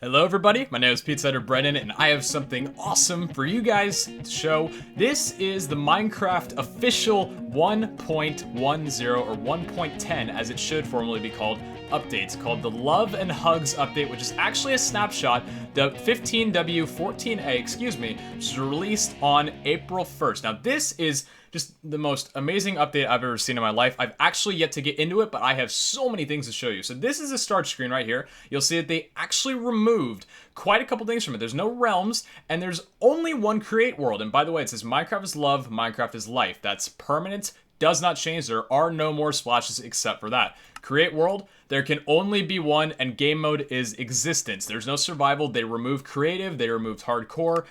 Hello everybody, my name is Pizza Eater Brennan and I have something awesome for you guys to show. This is the Minecraft official 1.10 or 1.10 as it should formally be called updates called the Love and Hugs update, which is actually a snapshot, the 15W14A, which was released on April 1st. Now this is just the most amazing update I've ever seen in my life. I've actually yet to get into it, but I have so many things to show you. So this is a start screen right here. You'll see that they actually removed quite a couple things from it. There's no realms, and there's only one create world. And by the way, it says Minecraft is love, Minecraft is life. That's permanent, does not change. There are no more splashes except for that. Create world, there can only be one, and game mode is existence. There's no survival. They removed creative, they removed hardcore.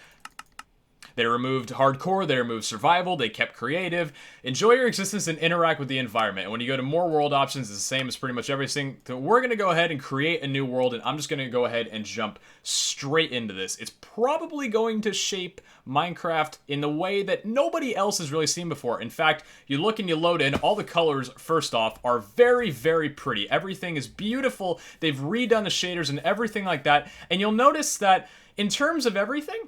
They removed hardcore, they removed survival, they kept creative. Enjoy your existence and interact with the environment. And when you go to more world options, it's the same as pretty much everything. So we're going to go ahead and create a new world, and I'm just going to go ahead and jump straight into this. It's probably going to shape Minecraft in the way that nobody else has really seen before. In fact, you look and you load in, all the colors, first off, are very, very pretty. Everything is beautiful. They've redone the shaders and everything like that. And you'll notice that in terms of everything,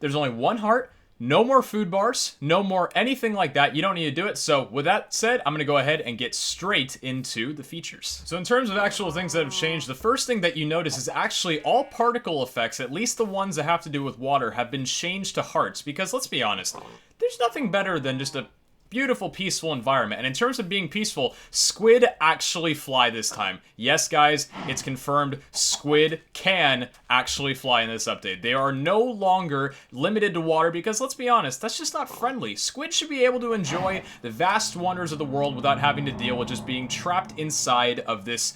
there's only one heart, no more food bars, no more anything like that. You don't need to do it. So with that said, I'm going to go ahead and get straight into the features. So in terms of actual things that have changed, the first thing that you notice is actually all particle effects, at least the ones that have to do with water, have been changed to hearts. Because let's be honest, there's nothing better than just a beautiful, peaceful environment. And in terms of being peaceful, squid actually fly this time. Yes, guys, it's confirmed. Squid can actually fly in this update. They are no longer limited to water because, let's be honest, that's just not friendly. Squid should be able to enjoy the vast wonders of the world without having to deal with just being trapped inside of this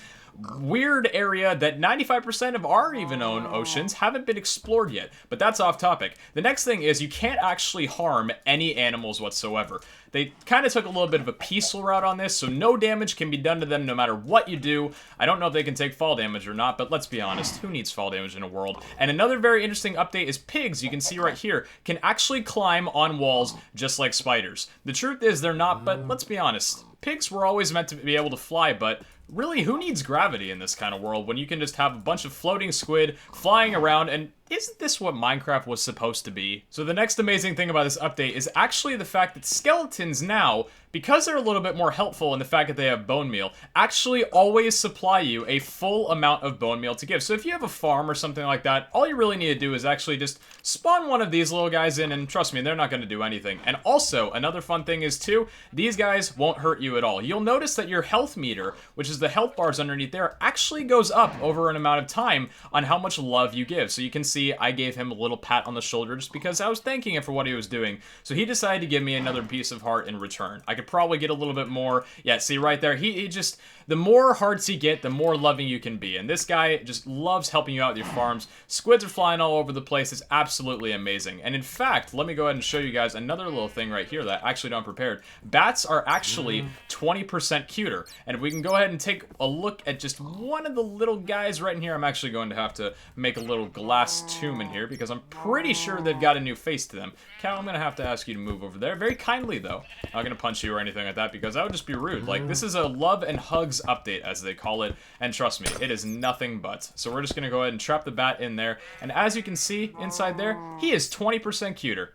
weird area that 95% of our even own oceans haven't been explored yet. But that's off topic. The next thing is you can't actually harm any animals whatsoever. They kind of took a little bit of a peaceful route on this, so no damage can be done to them no matter what you do. I don't know if they can take fall damage or not, but let's be honest, who needs fall damage in a world? And another very interesting update is pigs, you can see right here, can actually climb on walls just like spiders. The truth is they're not, but let's be honest. Pigs were always meant to be able to fly, but really, who needs gravity in this kind of world when you can just have a bunch of floating squid flying around? And isn't this what Minecraft was supposed to be? So the next amazing thing about this update is actually the fact that skeletons now, because they're a little bit more helpful in the fact that they have bone meal, actually always supply you a full amount of bone meal to give. So if you have a farm or something like that, all you really need to do is actually just spawn one of these little guys in, and trust me, they're not going to do anything. And also, another fun thing is too, these guys won't hurt you at all. You'll notice that your health meter, which is the health bars underneath there, actually goes up over an amount of time on how much love you give. So you can see I gave him a little pat on the shoulder just because I was thanking him for what he was doing. So he decided to give me another piece of heart in return. I could probably get a little bit more. Yeah, see right there, he just, the more hearts you get, the more loving you can be. And this guy just loves helping you out with your farms. Squids are flying all over the place. It's absolutely amazing. And in fact, let me go ahead and show you guys another little thing right here that I actually don't prepared. Bats are actually 20% cuter. And if we can go ahead and take a look at just one of the little guys right in here, I'm actually going to have to make a little glass tomb in here because I'm pretty sure they've got a new face to them. Cal, I'm going to have to ask you to move over there. Very kindly, though. I'm not going to punch you or anything like that because that would just be rude. Like, this is a love and hugs update, as they call it, and trust me, it is nothing but. So we're just going to go ahead and trap the bat in there, and as you can see inside there, he is 20% cuter.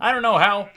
I don't know how,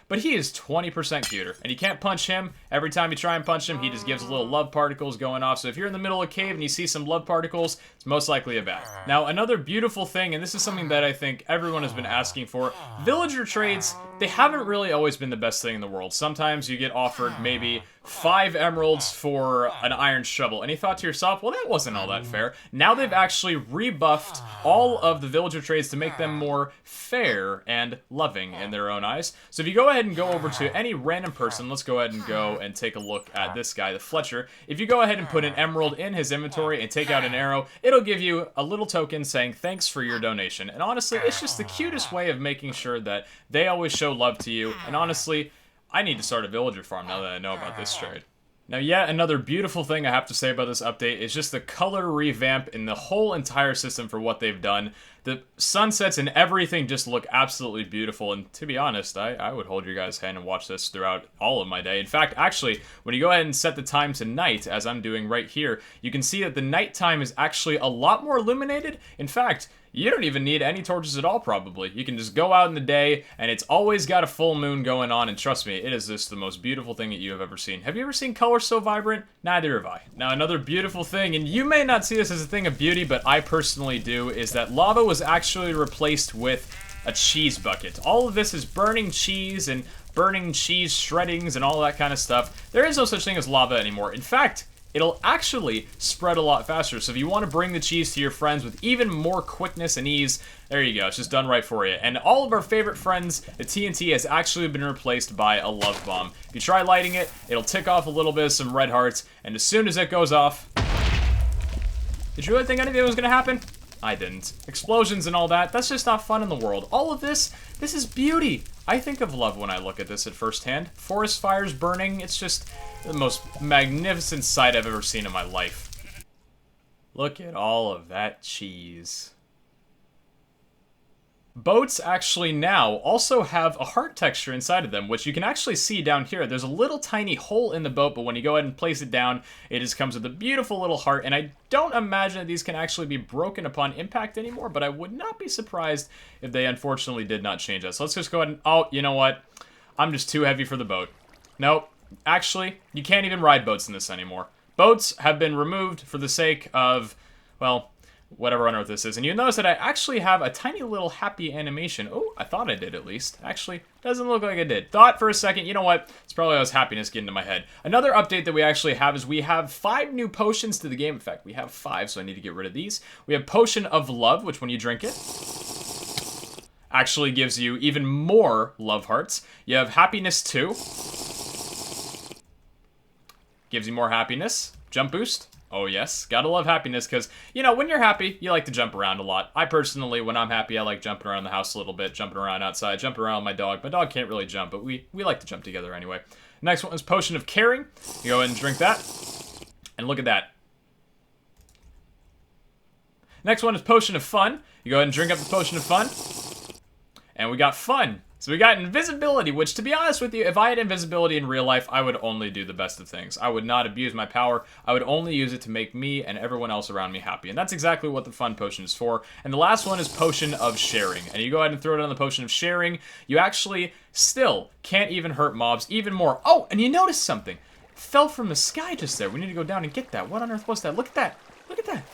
but he is 20% cuter, and you can't punch him. Every time you try and punch him, he just gives little love particles going off. So if you're in the middle of a cave and you see some love particles, it's most likely a bat. Now, another beautiful thing, and this is something that I think everyone has been asking for, villager trades, they haven't really always been the best thing in the world. Sometimes you get offered maybe 5 emeralds for an iron shovel, and you thought to yourself, well, that wasn't all that fair. Now they've actually rebuffed all of the villager trades to make them more fair and loving in their own eyes. So if you go ahead and go over to any random person, let's go ahead and go and take a look at this guy, the Fletcher. If you go ahead and put an emerald in his inventory and take out an arrow, it'll give you a little token saying thanks for your donation. And honestly, it's just the cutest way of making sure that they always show love to you. And honestly, I need to start a villager farm now that I know about this trade. Now, yet another beautiful thing I have to say about this update is just the color revamp in the whole entire system for what they've done. The sunsets and everything just look absolutely beautiful, and to be honest, I would hold your guys' hand and watch this throughout all of my day. In fact, actually, when you go ahead and set the time to night, as I'm doing right here, you can see that the nighttime is actually a lot more illuminated. In fact, you don't even need any torches at all, probably. You can just go out in the day, and it's always got a full moon going on, and trust me, it is just the most beautiful thing that you have ever seen. Have you ever seen colors so vibrant? Neither have I. Now, another beautiful thing, and you may not see this as a thing of beauty, but I personally do, is that lava was actually replaced with a cheese bucket. All of this is burning cheese and burning cheese shreddings and all that kind of stuff. There is no such thing as lava anymore. In fact, it'll actually spread a lot faster. So if you want to bring the cheese to your friends with even more quickness and ease, there you go. It's just done right for you. And all of our favorite friends, the TNT has actually been replaced by a love bomb. If you try lighting it, it'll tick off a little bit of some red hearts, and as soon as it goes off... Did you really think anything was going to happen? I didn't. Explosions and all that, that's just not fun in the world. All of this is beauty. I think of love when I look at this at first hand. Forest fires burning, it's just the most magnificent sight I've ever seen in my life. Look at all of that cheese. Boats actually now also have a heart texture inside of them, which you can actually see down here. There's a little tiny hole in the boat, but when you go ahead and place it down, it just comes with a beautiful little heart, and I don't imagine that these can actually be broken upon impact anymore, but I would not be surprised if they unfortunately did not change that. So let's just go ahead and... Oh, you know what? I'm just too heavy for the boat. Nope. Actually, you can't even ride boats in this anymore. Boats have been removed for the sake of, well... whatever on earth this is. And you notice that I actually have a tiny little happy animation. Oh, I thought I did at least. Actually, doesn't look like I did. Thought for a second, you know what? It's probably always happiness getting to my head. Another update that we actually have is we have 5 new potions to the game. In fact, we have 5, so I need to get rid of these. We have Potion of Love, which when you drink it, actually gives you even more love hearts. You have Happiness 2. Gives you more happiness. Jump boost. Oh yes, gotta love happiness, because, you know, when you're happy, you like to jump around a lot. I personally, when I'm happy, I like jumping around the house a little bit, jumping around outside, jumping around with my dog. My dog can't really jump, but we like to jump together anyway. Next one is Potion of Caring. You go ahead and drink that, and look at that. Next one is Potion of Fun. You go ahead and drink up the Potion of Fun, and we got Fun. So we got Invisibility, which, to be honest with you, if I had invisibility in real life, I would only do the best of things. I would not abuse my power. I would only use it to make me and everyone else around me happy. And that's exactly what the Fun Potion is for. And the last one is Potion of Sharing. And you go ahead and throw it on the Potion of Sharing. You actually still can't even hurt mobs even more. Oh, and you notice something. Fell from the sky just there. We need to go down and get that. What on earth was that? Look at that. Look at that.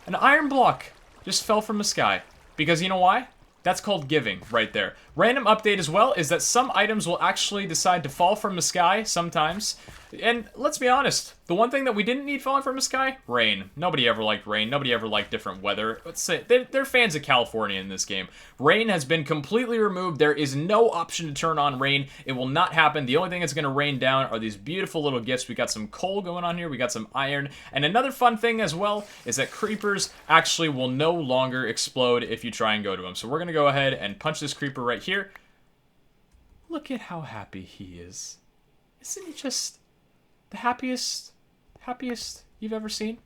An iron block just fell from the sky. Because you know why? That's called giving, right there. Random update as well is that some items will actually decide to fall from the sky sometimes. And let's be honest, the one thing that we didn't need falling from the sky? Rain. Nobody ever liked rain. Nobody ever liked different weather. Let's say, they're fans of California in this game. Rain has been completely removed. There is no option to turn on rain. It will not happen. The only thing that's going to rain down are these beautiful little gifts. We got some coal going on here. We got some iron. And another fun thing as well is that creepers actually will no longer explode if you try and go to them. So we're going to go ahead and punch this creeper right here. Look at how happy he is. Isn't he just the happiest you've ever seen?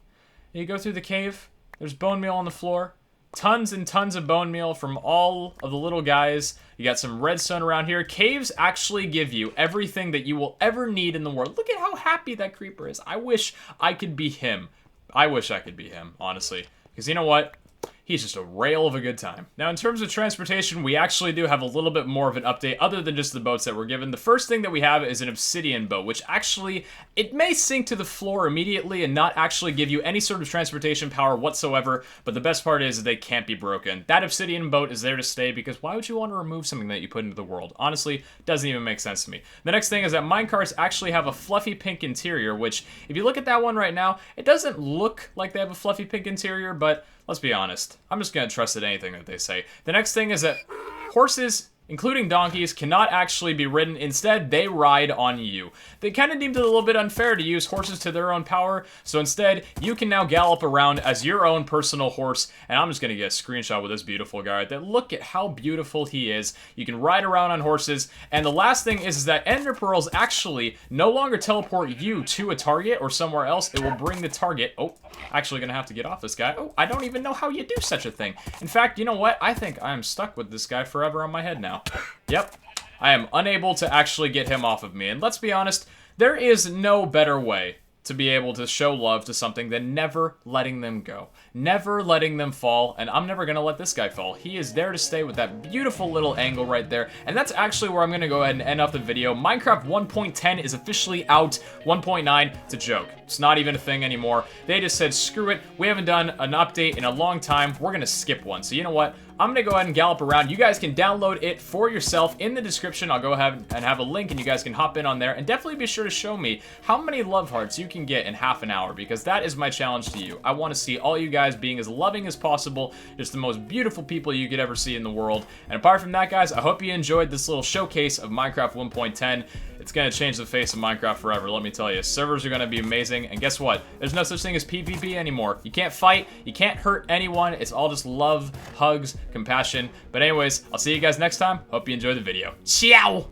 And you go through the cave, there's bone meal on the floor, tons and tons of bone meal from all of the little guys. You got some redstone around here. Caves actually give you everything that you will ever need in the world. Look at how happy that creeper is. I wish I could be him. I wish I could be him, honestly. Because you know what? He's just a rail of a good time. Now, in terms of transportation, we actually do have a little bit more of an update other than just the boats that we're given. The first thing that we have is an obsidian boat, which actually, it may sink to the floor immediately and not actually give you any sort of transportation power whatsoever, but the best part is they can't be broken. That obsidian boat is there to stay because why would you want to remove something that you put into the world? Honestly, doesn't even make sense to me. The next thing is that minecarts actually have a fluffy pink interior, which, if you look at that one right now, it doesn't look like they have a fluffy pink interior, but let's be honest. I'm just going to trust at anything that they say. The next thing is that horses including donkeys, cannot actually be ridden. Instead, they ride on you. They kind of deemed it a little bit unfair to use horses to their own power, so instead, you can now gallop around as your own personal horse, and I'm just going to get a screenshot with this beautiful guy right there. Look at how beautiful he is. You can ride around on horses, and the last thing is that Enderpearls actually no longer teleport you to a target or somewhere else. It will bring the target... Oh, actually going to have to get off this guy. Oh, I don't even know how you do such a thing. In fact, you know what? I think I'm stuck with this guy forever on my head now. Yep, I am unable to actually get him off of me. And let's be honest, there is no better way to be able to show love to something than never letting them go. Never letting them fall, and I'm never gonna let this guy fall. He is there to stay with that beautiful little angle right there, and that's actually where I'm gonna go ahead and end off the video. Minecraft 1.10 is officially out. 1.9, it's a joke. It's not even a thing anymore. They just said, screw it, we haven't done an update in a long time, we're gonna skip one. So you know what? I'm gonna go ahead and gallop around. You guys can download it for yourself in the description. I'll go ahead and have a link and you guys can hop in on there, and definitely be sure to show me how many love hearts you can get in half an hour, because that is my challenge to you. I want to see all you guys being as loving as possible, just the most beautiful people you could ever see in the world. And apart from that, guys, I hope you enjoyed this little showcase of Minecraft 1.10. It's gonna change the face of Minecraft forever, let me tell you. Servers are gonna be amazing, and guess what? There's no such thing as PvP anymore. You can't fight, you can't hurt anyone, it's all just love, hugs, compassion. But anyways, I'll see you guys next time. Hope you enjoyed the video. Ciao!